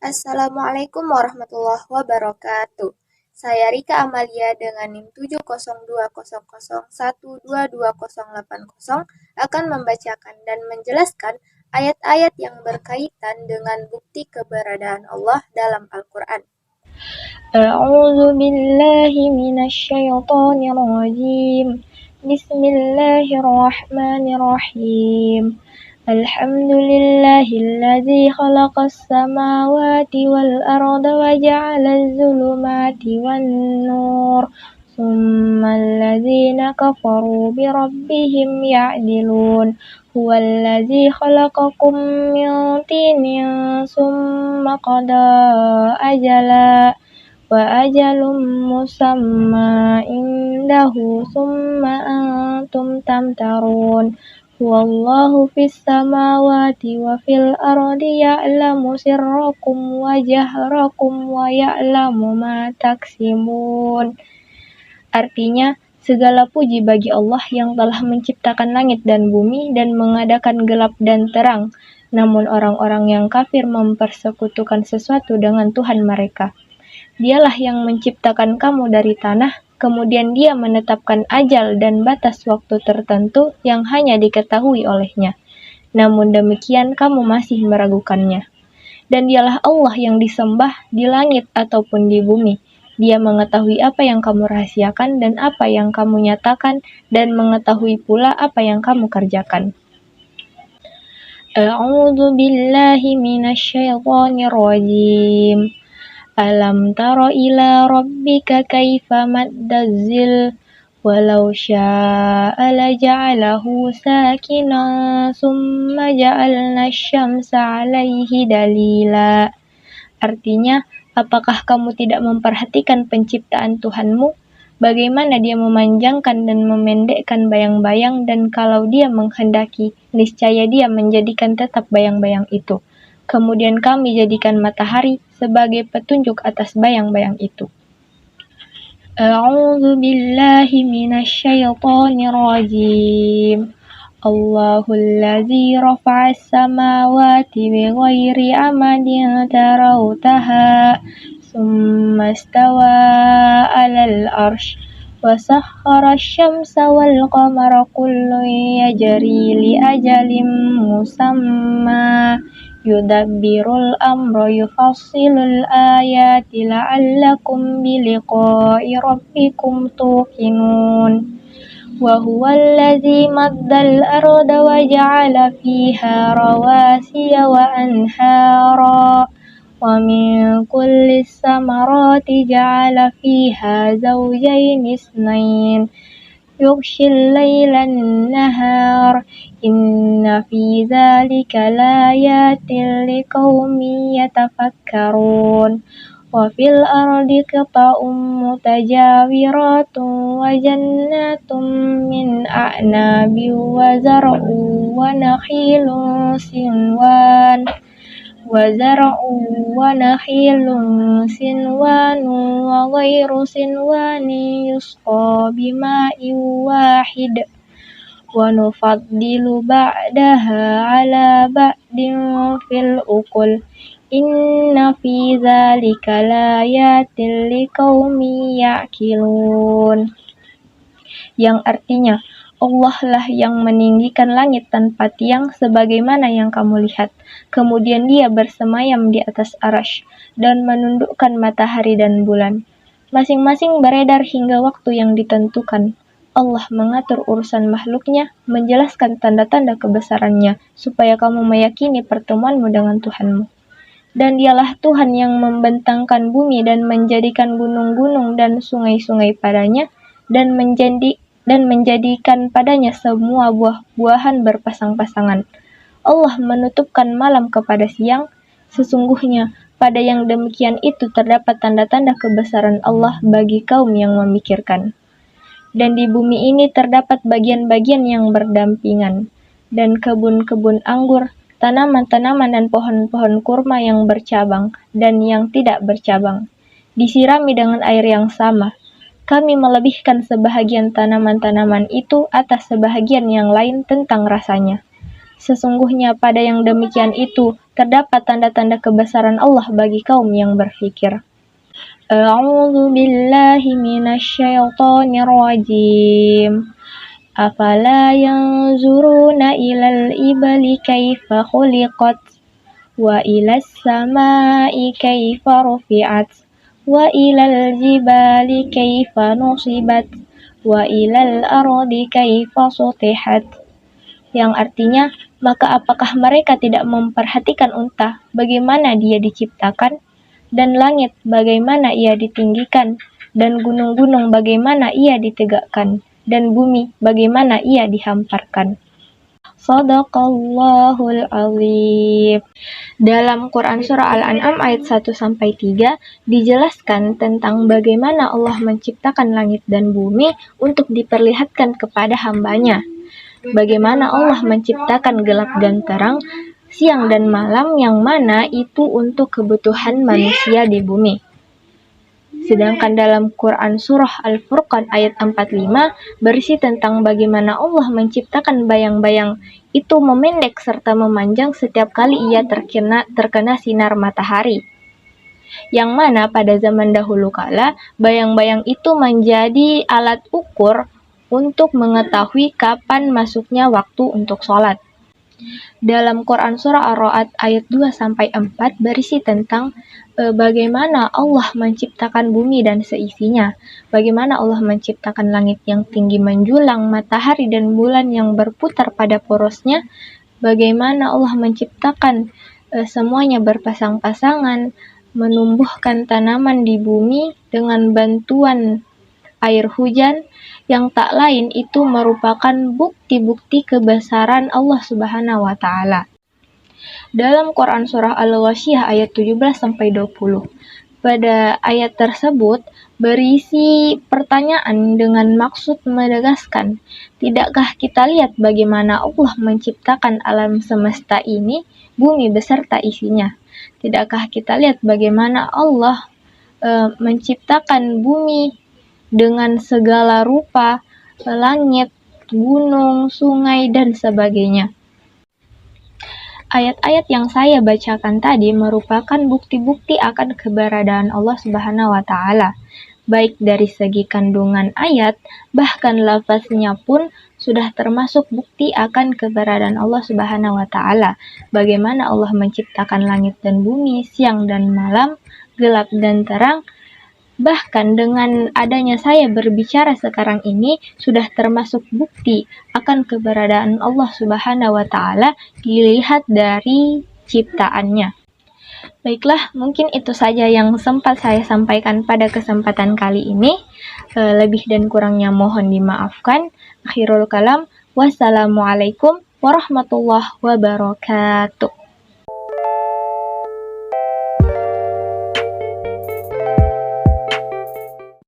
Assalamualaikum warahmatullahi wabarakatuh. Saya Rika Amalia dengan NIM 70200122080 akan membacakan dan menjelaskan ayat-ayat yang berkaitan dengan bukti keberadaan Allah dalam Al-Quran. A'udzu billahi minasyaitonir rajim. Bismillahirrahmanirrahim. Alhamdulillahilladzi khalaqas samawati wal arda wa ja'alaz zulumati wan nur. Tsummal ladzina kafaru bi rabbihim ya'dilun. Huwallazi khalaqakum min tinin tsumma qada ajala wa ajalum musamma indahu summa antum tamtarun. Huwallahu fis samawati wa fil ardi ya'lamu sirrakum wa jahrakum wa ya'lamu ma taksibun. Artinya, segala puji bagi Allah yang telah menciptakan langit dan bumi dan mengadakan gelap dan terang. Namun orang-orang yang kafir mempersekutukan sesuatu dengan Tuhan mereka. Dialah yang menciptakan kamu dari tanah, kemudian Dia menetapkan ajal dan batas waktu tertentu yang hanya diketahui olehnya. Namun demikian kamu masih meragukannya. Dan Dialah Allah yang disembah di langit ataupun di bumi. Dia mengetahui apa yang kamu rahasiakan dan apa yang kamu nyatakan, dan mengetahui pula apa yang kamu kerjakan. A'udzu billahi minasyaitonir rajim. Alam tara ila rabbika kaifa maddazil walau syaa laja'alahu sakinan summa ja'alna asy-syamsa 'alaihi dalila. Artinya, apakah kamu tidak memperhatikan penciptaan Tuhanmu? Bagaimana Dia memanjangkan dan memendekkan bayang-bayang, dan kalau Dia menghendaki, niscaya Dia menjadikan tetap bayang-bayang itu. Kemudian kami jadikan matahari sebagai petunjuk atas bayang-bayang itu. A'udzu billahi minasyaitonir rajim. Allahul ladzi rafa'as samawati bighairi amadin tarawtaha tsumma istawa 'alal 'arsy wa sakhkhara asy-syamsa wal qamara kullun yajri li ajalin musamma yudabbirul amra yufassilul ayati la'allakum biliqa'i rabbikum tuqinun. Wa huwallazi maddal arda wa ja'ala fiha rawasiya wa anhara wa min kullis samarati ja'ala fiha zawjayn itsnain yughshil laila an-nahar inna fi dzalika laayatin liqaumin yatafakkarun. Wa fil ardi qita'un mutajawiratun wa jannatun min a'nabin wa zar'un wa nakhilun sinwan wa ghairu sinwanin yusqa bima'in wahid wa nufaddilu ba'daha 'ala ba'din fil ukul. Inna fi dzalika laayatin liqaumin ya'qilun. Yang artinya, Allah lah yang meninggikan langit tanpa tiang sebagaimana yang kamu lihat. Kemudian Dia bersemayam di atas arsy dan menundukkan matahari dan bulan. Masing-masing beredar hingga waktu yang ditentukan. Allah mengatur urusan makhluknya, menjelaskan tanda-tanda kebesarannya, supaya kamu meyakini pertemuanmu dengan Tuhanmu. Dan Dialah Tuhan yang membentangkan bumi dan menjadikan gunung-gunung dan sungai-sungai padanya, dan menjadikan padanya semua buah-buahan berpasang-pasangan. Allah menutupkan malam kepada siang. Sesungguhnya pada yang demikian itu terdapat tanda-tanda kebesaran Allah bagi kaum yang memikirkan. Dan di bumi ini terdapat bagian-bagian yang berdampingan, dan kebun-kebun anggur, tanaman-tanaman dan pohon-pohon kurma yang bercabang dan yang tidak bercabang, disirami dengan air yang sama. Kami melebihkan sebahagian tanaman-tanaman itu atas sebahagian yang lain tentang rasanya. Sesungguhnya pada yang demikian itu terdapat tanda-tanda kebesaran Allah bagi kaum yang berfikir. A'udzu billahi minasyaitonir rajim. Afala yanzuruna ilal ibali kaifa khuliqat wa ilas samai kaifa rufi'at wa ilal jibali kaifa nusibat wa ilal ardi kaifa sutihat. Yang artinya, maka apakah mereka tidak memperhatikan unta, bagaimana dia diciptakan, dan langit bagaimana ia ditinggikan, dan gunung-gunung bagaimana ia ditegakkan, dan bumi bagaimana ia dihamparkan. Shadaqallahul azim. Dalam Quran Surah Al-An'am ayat 1-3 dijelaskan tentang bagaimana Allah menciptakan langit dan bumi untuk diperlihatkan kepada hambanya. Bagaimana Allah menciptakan gelap dan terang, siang dan malam, yang mana itu untuk kebutuhan manusia di bumi. Sedangkan dalam Quran Surah Al-Furqan ayat 45 berisi tentang bagaimana Allah menciptakan bayang-bayang itu memendek serta memanjang setiap kali ia terkena sinar matahari. Yang mana pada zaman dahulu kala, bayang-bayang itu menjadi alat ukur untuk mengetahui kapan masuknya waktu untuk sholat. Dalam Quran Surah Ar-Ra'd ayat 2-4 berisi tentang bagaimana Allah menciptakan bumi dan seisinya, bagaimana Allah menciptakan langit yang tinggi menjulang, matahari dan bulan yang berputar pada porosnya, bagaimana Allah menciptakan semuanya berpasang-pasangan, menumbuhkan tanaman di bumi dengan bantuan air hujan, yang tak lain itu merupakan bukti-bukti kebesaran Allah Subhanahu wa Ta'ala. Dalam Quran Surah Al-Ghasyiyah ayat 17-20, pada ayat tersebut berisi pertanyaan dengan maksud menegaskan, tidakkah kita lihat bagaimana Allah menciptakan alam semesta ini, bumi beserta isinya? Tidakkah kita lihat bagaimana Allah menciptakan bumi dengan segala rupa, langit, gunung, sungai, dan sebagainya. Ayat-ayat yang saya bacakan tadi merupakan bukti-bukti akan keberadaan Allah Subhanahu wa Ta'ala. Baik dari segi kandungan ayat, bahkan lafaznya pun sudah termasuk bukti akan keberadaan Allah Subhanahu wa Ta'ala. Bagaimana Allah menciptakan langit dan bumi, siang dan malam, gelap dan terang. Bahkan dengan adanya saya berbicara sekarang ini sudah termasuk bukti akan keberadaan Allah Subhanahu wa Ta'ala dilihat dari ciptaannya. Baiklah, mungkin itu saja yang sempat saya sampaikan pada kesempatan kali ini. Lebih dan kurangnya mohon dimaafkan. Akhirul kalam, wassalamualaikum warahmatullahi wabarakatuh.